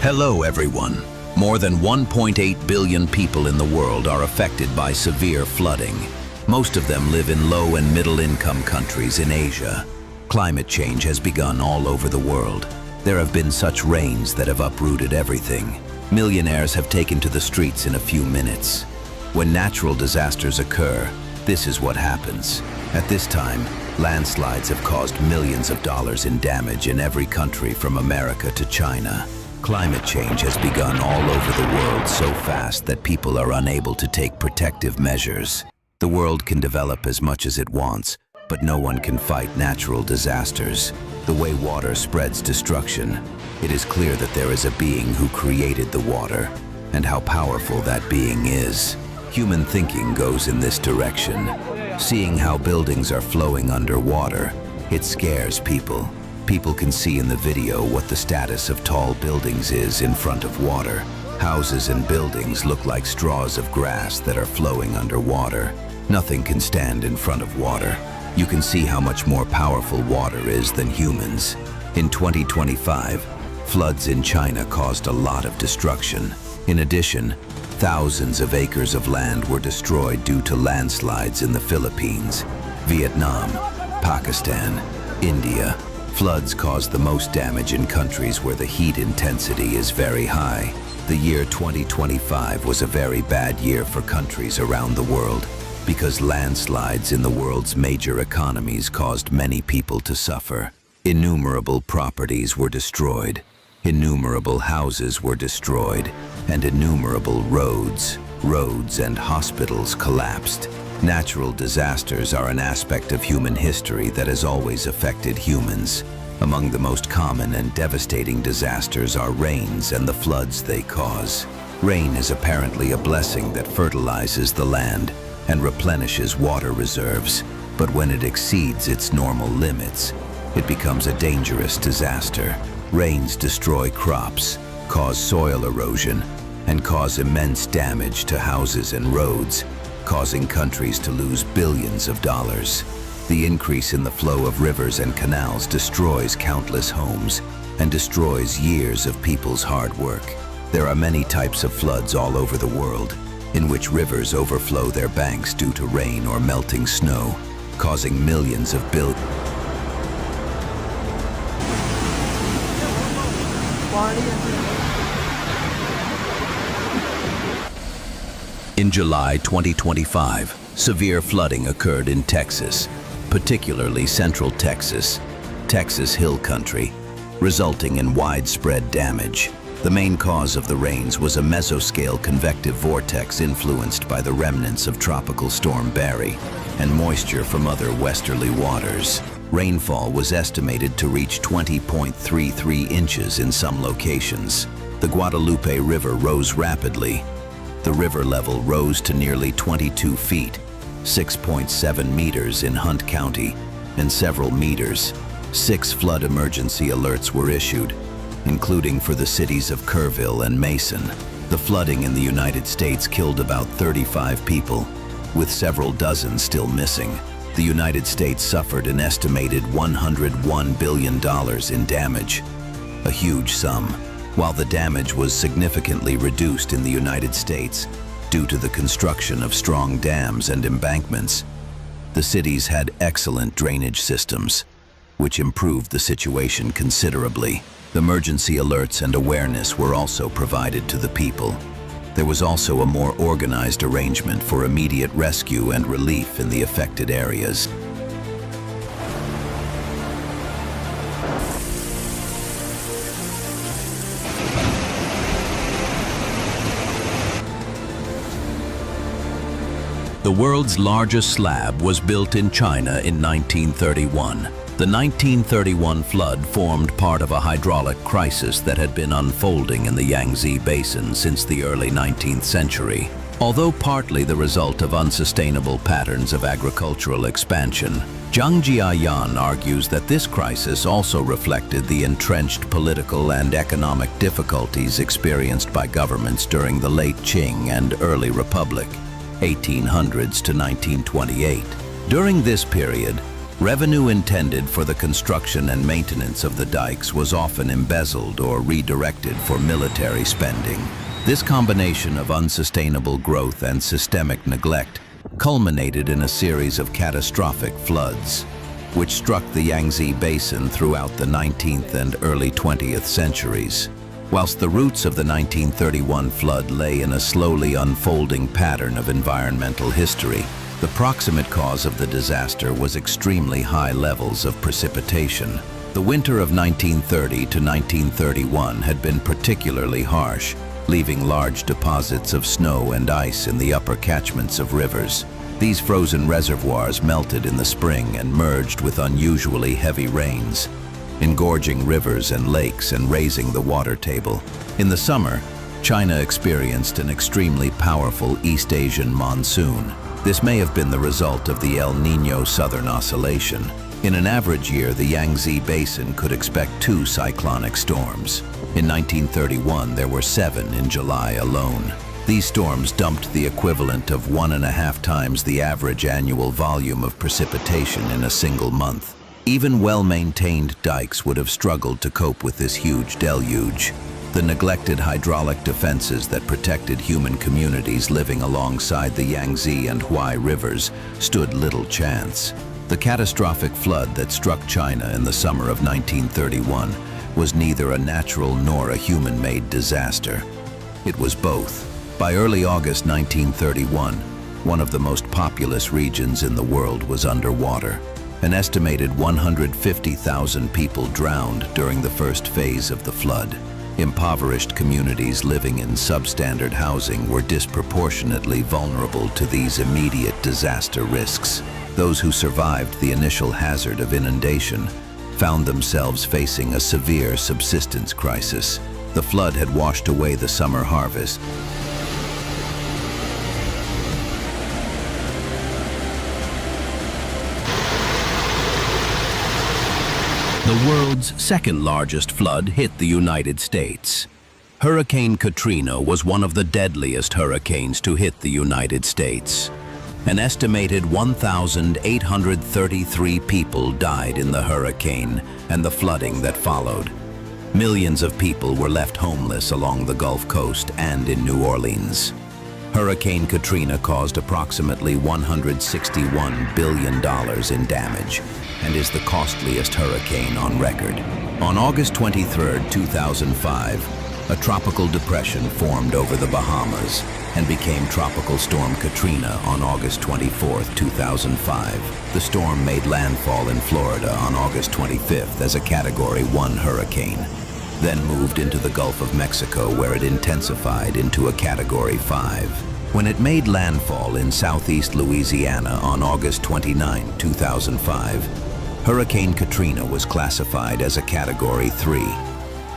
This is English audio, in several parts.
Hello everyone. More than 1.8 billion people in the world are affected by severe flooding. Most of them live in low and middle income countries in Asia. Climate change has begun all over the world. There have been such rains that have uprooted everything. Millionaires have taken to the streets in a few minutes. When natural disasters occur, this is what happens. At this time, landslides have caused millions of dollars in damage in every country from America to China. Climate change has begun all over the world so fast that people are unable to take protective measures. The world can develop as much as it wants, but no one can fight natural disasters. The way water spreads destruction, it is clear that there is a being who created the water, and how powerful that being is. Human thinking goes in this direction. Seeing how buildings are flowing underwater, it scares people. People can see in the video what the status of tall buildings is in front of water. Houses and buildings look like straws of grass that are flowing underwater. Nothing can stand in front of water. You can see how much more powerful water is than humans. In 2025, floods in China caused a lot of destruction. In addition, thousands of acres of land were destroyed due to landslides in the Philippines, Vietnam, Pakistan, India. Floods cause the most damage in countries where the heat intensity is very high. The year 2025 was a very bad year for countries around the world because landslides in the world's major economies caused many people to suffer. Innumerable properties were destroyed, innumerable houses were destroyed, and innumerable roads and hospitals collapsed. Natural disasters are an aspect of human history that has always affected humans. Among the most common and devastating disasters are rains and the floods they cause. Rain is apparently a blessing that fertilizes the land and replenishes water reserves, but when it exceeds its normal limits, it becomes a dangerous disaster. Rains destroy crops, cause soil erosion, and cause immense damage to houses and roads, causing countries to lose billions of dollars. The increase in the flow of rivers and canals destroys countless homes and destroys years of people's hard work. There are many types of floods all over the world, in which rivers overflow their banks due to rain or melting snow, causing millions of billions. In July 2025, severe flooding occurred in Texas, particularly Central Texas, Texas Hill Country, resulting in widespread damage. The main cause of the rains was a mesoscale convective vortex influenced by the remnants of Tropical Storm Barry and moisture from other westerly waters. Rainfall was estimated to reach 20.33 inches in some locations. The Guadalupe River rose rapidly. The river level rose to nearly 22 feet, 6.7 meters in Hunt County, and several meters. 6 flood emergency alerts were issued, including for the cities of Kerrville and Mason. The flooding in the United States killed about 35 people, with several dozen still missing. The United States suffered an estimated $101 billion in damage, a huge sum. While the damage was significantly reduced in the United States due to the construction of strong dams and embankments, the cities had excellent drainage systems, which improved the situation considerably. Emergency alerts and awareness were also provided to the people. There was also a more organized arrangement for immediate rescue and relief in the affected areas. The world's largest slab was built in China in 1931. The 1931 flood formed part of a hydraulic crisis that had been unfolding in the Yangtze Basin since the early 19th century. Although partly the result of unsustainable patterns of agricultural expansion, Zhang Jiayan argues that this crisis also reflected the entrenched political and economic difficulties experienced by governments during the late Qing and early Republic, 1800s to 1928. During this period, Revenue intended for the construction and maintenance of the dikes was often embezzled or redirected for military spending. This combination of unsustainable growth and systemic neglect culminated in a series of catastrophic floods, which struck the Yangtze Basin throughout the 19th and early 20th centuries. Whilst the roots of the 1931 flood lay in a slowly unfolding pattern of environmental history, the proximate cause of the disaster was extremely high levels of precipitation. The winter of 1930 to 1931 had been particularly harsh, leaving large deposits of snow and ice in the upper catchments of rivers. These frozen reservoirs melted in the spring and merged with unusually heavy rains, engorging rivers and lakes and raising the water table. In the summer, China experienced an extremely powerful East Asian monsoon. This may have been the result of the El Niño Southern Oscillation. In an average year, the Yangtze Basin could expect 2 cyclonic storms. In 1931, there were 7 in July alone. These storms dumped the equivalent of 1.5 times the average annual volume of precipitation in a single month. Even well-maintained dikes would have struggled to cope with this huge deluge. The neglected hydraulic defenses that protected human communities living alongside the Yangtze and Huai rivers stood little chance. The catastrophic flood that struck China in the summer of 1931 was neither a natural nor a human-made disaster. It was both. By early August 1931, one of the most populous regions in the world was underwater. An estimated 150,000 people drowned during the first phase of the flood. Impoverished communities living in substandard housing were disproportionately vulnerable to these immediate disaster risks. Those who survived the initial hazard of inundation found themselves facing a severe subsistence crisis. The flood had washed away the summer harvest. The world's second largest flood hit the United States. Hurricane Katrina was one of the deadliest hurricanes to hit the United States. An estimated 1,833 people died in the hurricane and the flooding that followed. Millions of people were left homeless along the Gulf Coast and in New Orleans. Hurricane Katrina caused approximately $161 billion in damage and is the costliest hurricane on record. On August 23, 2005, a tropical depression formed over the Bahamas and became Tropical Storm Katrina on August 24, 2005. The storm made landfall in Florida on August 25th as a Category 1 hurricane, then moved into the Gulf of Mexico where it intensified into a Category 5. When it made landfall in southeast Louisiana on August 29, 2005, Hurricane Katrina was classified as a Category 3,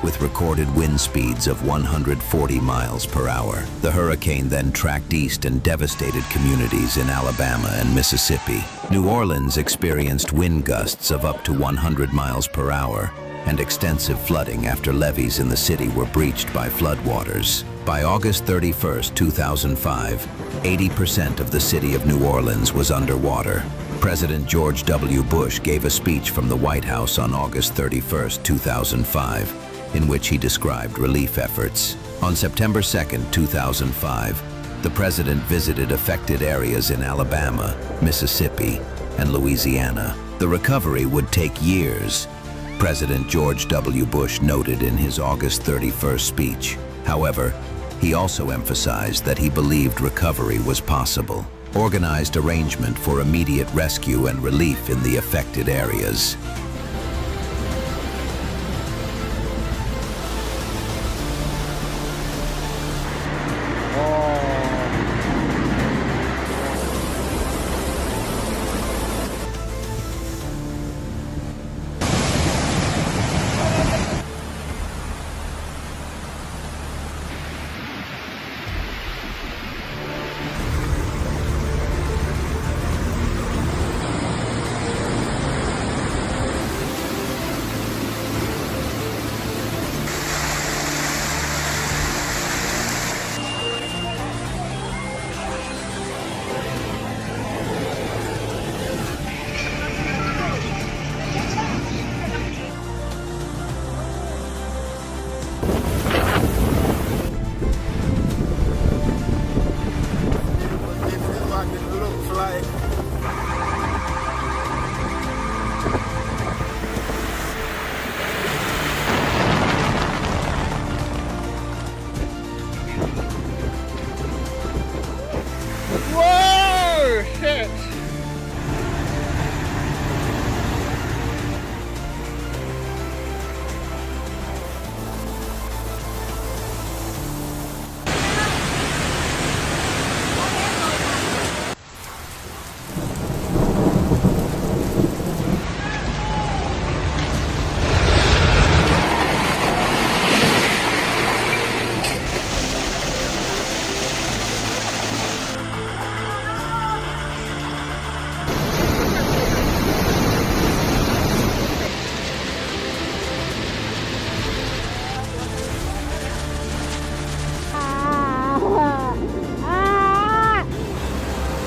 with recorded wind speeds of 140 miles per hour. The hurricane then tracked east and devastated communities in Alabama and Mississippi. New Orleans experienced wind gusts of up to 100 miles per hour and extensive flooding after levees in the city were breached by floodwaters. By August 31, 2005, 80% of the city of New Orleans was underwater. President George W. Bush gave a speech from the White House on August 31, 2005, in which he described relief efforts. On September 2, 2005, the president visited affected areas in Alabama, Mississippi, and Louisiana. The recovery would take years, President George W. Bush noted in his August 31 speech. However, he also emphasized that he believed recovery was possible. Organized arrangement for immediate rescue and relief in the affected areas.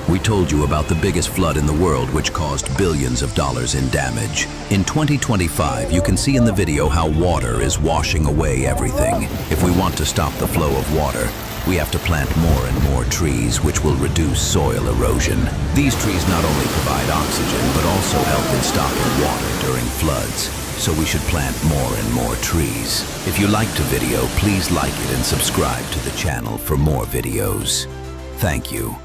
We told you about the biggest flood in the world which caused billions of dollars in damage. In 2025, you can see in the video how water is washing away everything. If we want to stop the flow of water, we have to plant more and more trees which will reduce soil erosion. These trees not only provide oxygen but also help in stopping water during floods. So we should plant more and more trees. If you liked the video, please like it and subscribe to the channel for more videos. Thank you.